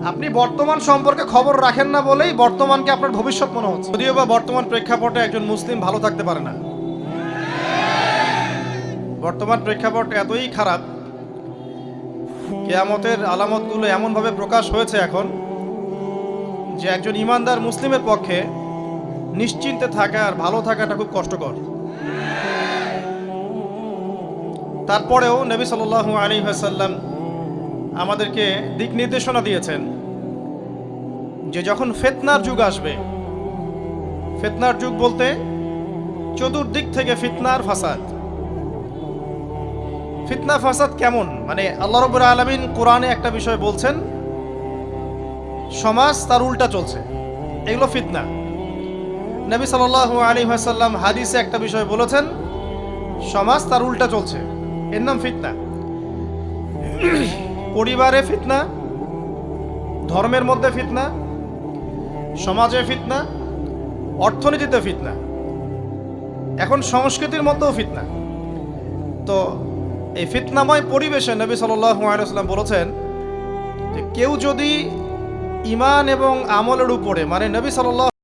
আপনি বর্তমান সম্পর্কে খবর রাখেন না বলেই বর্তমানকে আপনার ভবিষ্যৎ মনে হচ্ছে, যদিও বা বর্তমান প্রেক্ষাপটে একজন মুসলিম ভালো থাকতে পারে না। বর্তমান প্রেক্ষাপট এতই খারাপ, কিয়ামতের আলামতগুলো এমনভাবে প্রকাশ হয়েছে এখন যে একজন ইমানদার মুসলিমের পক্ষে নিশ্চিন্তে থাকা আর ভালো থাকাটা খুব কষ্টকর। তারপরেও নবী সাল্লাল্লাহু আলাইহি ওয়াসাল্লাম আমাদেরকে দিক নির্দেশনা দিয়েছেন যে যখন ফিতনার যুগ আসবে, ফিতনার যুগ বলতে চতুর্দিক থেকে ফিতনার ফাসাদ। ফিতনা ফাসাদ কেমন, মানে আল্লাহ রাব্বুল আলামিন কোরআনে একটা বিষয় বলছেন, সমাজ তার উল্টা চলছে, এগুলো ফিতনা। নবী সাল্লাল্লাহু আলাইহি ওয়াসাল্লাম হাদিসে একটা বিষয় বলেছেন, সমাজ তার উল্টা চলছে, এর নাম ফিতনা। পরিবারে ফিতনা, ধর্মের মধ্যে ফিতনা, সমাজে ফিতনা, অর্থনীতিতে ফিতনা, এখন সংস্কৃতির মধ্যেও ফিতনা। তো এই ফিতনাময় পরিবেশে নবী সাল্লাল্লাহু আলাইহি ওয়াসাল্লাম বলেছেন যে কেউ যদি ঈমান এবং আমলের উপরে, মানে নবী সাল্লাল্লাহু